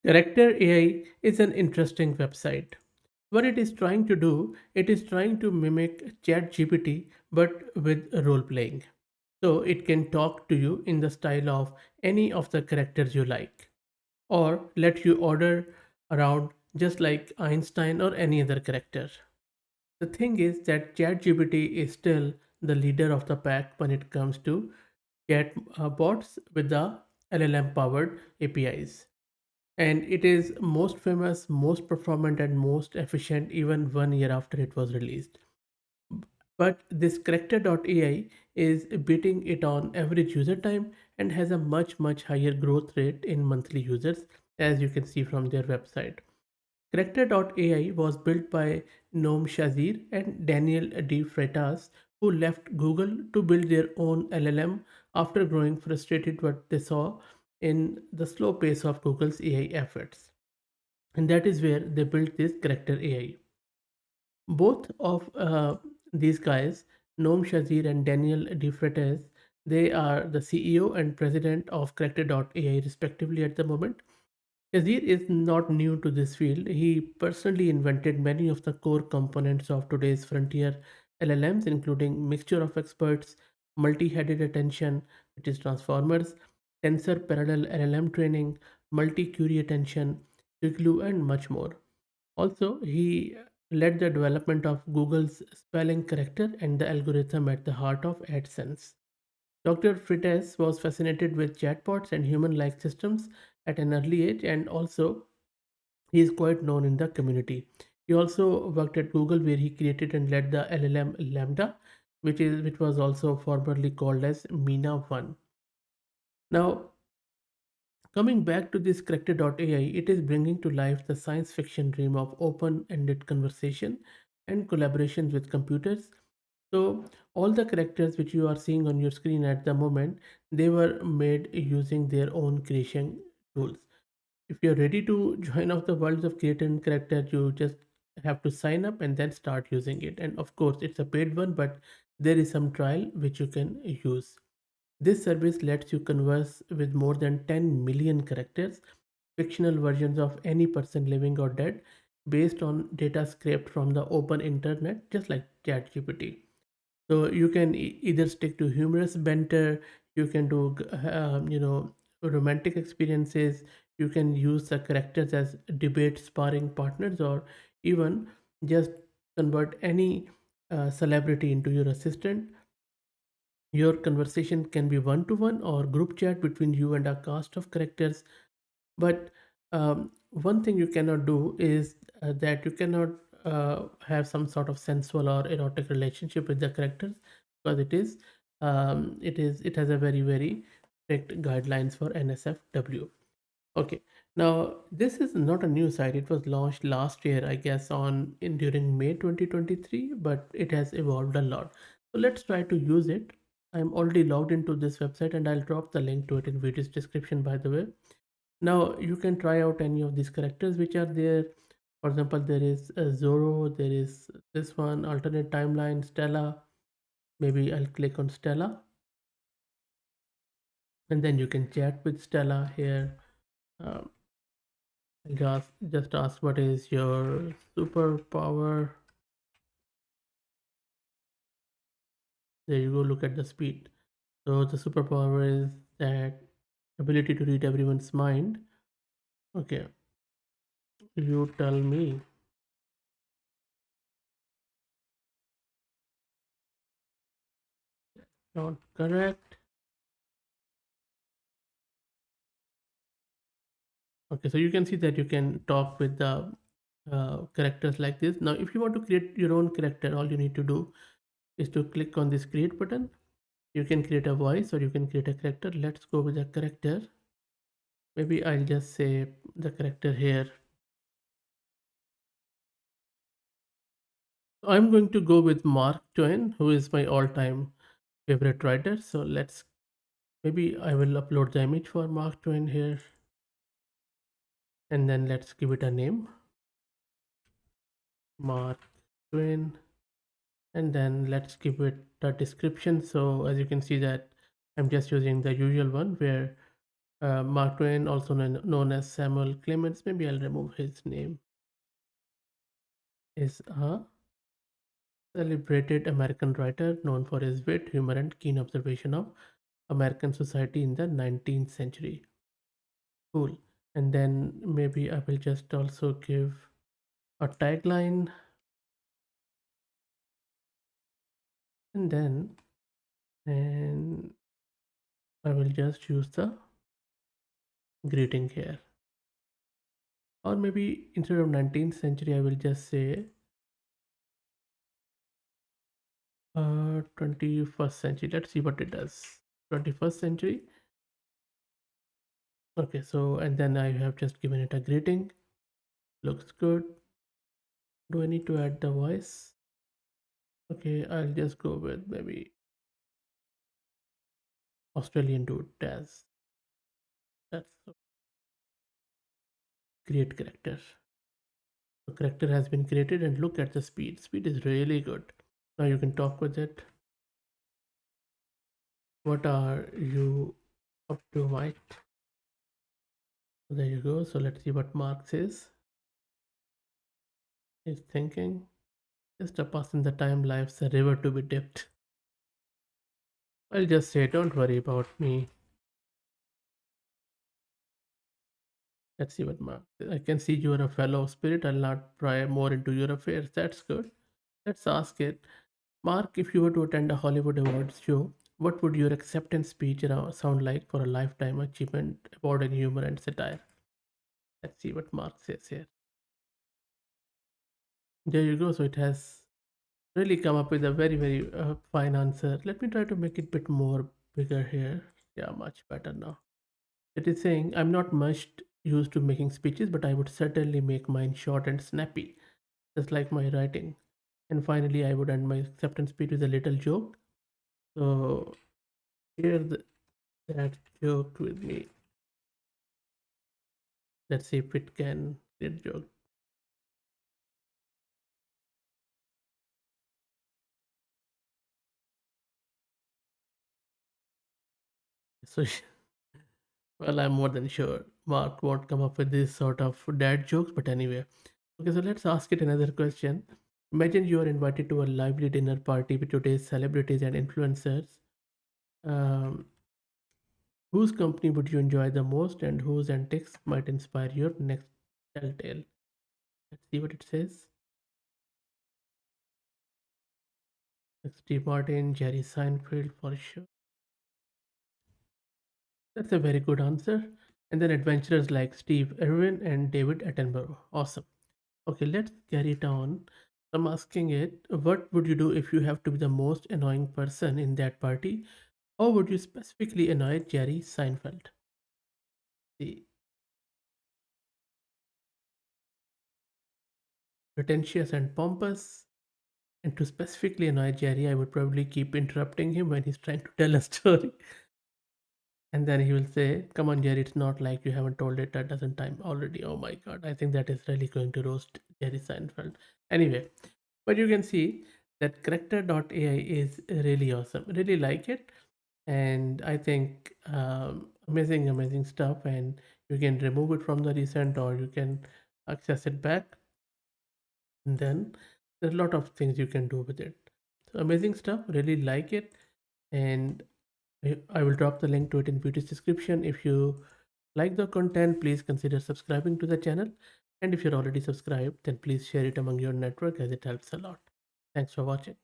Character AI is an interesting website. What it is trying to do, it is trying to mimic ChatGPT but with role playing. So it can talk to you in the style of any of the characters you like, or let you order around just like Einstein or any other character. The thing is that ChatGPT is still the leader of the pack when it comes to chat bots with the LLM powered APIs. And it is most famous, most performant, and most efficient even 1 year after it was released. But this character.ai is beating it on average user time and has a much higher growth rate in monthly users, as you can see from their website. Character.ai was built by Noam Shazir and Daniel De Freitas, who left Google to build their own LLM after growing frustrated what they saw in the slow pace of Google's AI efforts. And that is where they built this character AI. Both of these guys, Noam Shazir and Daniel De Freitas, they are the CEO and president of character.ai respectively at the moment. Yazir is not new to this field. He personally invented many of the core components of today's frontier LLMs, including mixture of experts, multi-headed attention, which is transformers, tensor parallel LLM training, multi-query attention, Igloo, and much more. Also, he led the development of Google's spelling corrector and the algorithm at the heart of AdSense. Dr. Frites was fascinated with chatbots and human like systems at an early age, and also he is quite known in the community. He also worked at Google, where he created and led the LLM Lambda, which was also formerly called as Mina 1. Now, coming back to this character.ai, it is bringing to life the science fiction dream of open ended conversation and collaborations with computers. So, all the characters which you are seeing on your screen at the moment, they were made using their own creation tools. If you're ready to join of the worlds of creator and character, you just have to sign up and then start using it. And of course, it's a paid one, but there is some trial which you can use. This service lets you converse with more than 10 million characters, fictional versions of any person living or dead, based on data scraped from the open internet, just like ChatGPT. So you can either stick to humorous banter, you can do, romantic experiences, you can use the characters as debate sparring partners, or even just convert any celebrity into your assistant. Your conversation can be one to one or group chat between you and a cast of characters. But one thing you cannot do is that you cannot have some sort of sensual or erotic relationship with the characters, because it has a very strict guidelines for NSFW. Okay, now this is not a new site. It was launched last year, I guess, on in during May 2023, but it has evolved a lot. So let's try to use it. I'm already logged into this website, and I'll drop the link to it in video's description, by the way. Now you can try out any of these characters which are there. For example, there is Zoro, there is this one, alternate timeline, Stella. Maybe I'll click on Stella, and then you can chat with Stella here. Um, just ask what is your superpower. There you go. Look at the speed. So the superpower is that ability to read everyone's mind. Okay, you tell me. Not correct. Okay, so you can see that you can talk with the characters like this. Now, if you want to create your own character, all you need to do is to click on this create button. You can create a voice or you can create a character. Let's go with a character. Maybe I'll just say the character here. I'm going to go with Mark Twain, who is my all-time favorite writer. So maybe I will upload the image for Mark Twain here, and then let's give it a name, Mark Twain. And then let's give it a description. So as you can see that I'm just using the usual one, where Mark Twain, also known as Samuel Clemens, maybe I'll remove his name, is a celebrated American writer known for his wit, humor, and keen observation of American society in the 19th century. Cool. And then maybe I will just also give a tagline, and then and I will just use the greeting here. Or maybe instead of 19th century, I will just say 21st century. Let's see what it does. 21st century. Okay, so and then I have just given it a greeting. Looks good. Do I need to add the voice? Okay, I'll just go with maybe Australian dude Taz. That's a great character. The character has been created and look at the speed. Speed is really good. Now you can talk with it. What are you up to, Mike? There you go. So let's see what Mark says. He's thinking. Just a pass in the time, life's a river to be dipped. I'll just say, don't worry about me. Let's see what Mark says. I can see you are a fellow spirit. I'll not pry more into your affairs. That's good. Let's ask it. Mark, if you were to attend a Hollywood Awards show, what would your acceptance speech sound like for a lifetime achievement award in humor and satire? Let's see what Mark says here. There you go. So it has really come up with a very, very fine answer. Let me try to make it a bit more bigger here. Yeah, much better now. It is saying, I'm not much used to making speeches, but I would certainly make mine short and snappy, just like my writing. And finally, I would end my acceptance speech with a little joke. So, share that joke with me. Let's see if it can get joke. So, well, I'm more than sure Mark won't come up with this sort of dad jokes, but anyway. Okay, so let's ask it another question. Imagine you are invited to a lively dinner party with today's celebrities and influencers. Um, whose company would you enjoy the most, and whose antics might inspire your next telltale? Let's see what it says. Steve Martin, Jerry Seinfeld for sure. That's a very good answer. And then adventurers like Steve Irwin and David Attenborough. Awesome. Okay, let's carry it on. I'm asking it, what would you do if you have to be the most annoying person in that party? How would you specifically annoy Jerry Seinfeld? The pretentious and pompous. And to specifically annoy Jerry, I would probably keep interrupting him when he's trying to tell a story. And then he will say, come on, Jerry, it's not like you haven't told it a dozen times already. Oh my God, I think that is really going to roast Jerry Seinfeld. Anyway, but you can see that character.ai is really awesome. Really like it. And I think amazing, amazing stuff. And you can remove it from the recent or you can access it back. And then there's a lot of things you can do with it. So amazing stuff. Really like it. And I will drop the link to it in video's description. If you like the content, please consider subscribing to the channel. And if you're already subscribed, then please share it among your network as it helps a lot. Thanks for watching.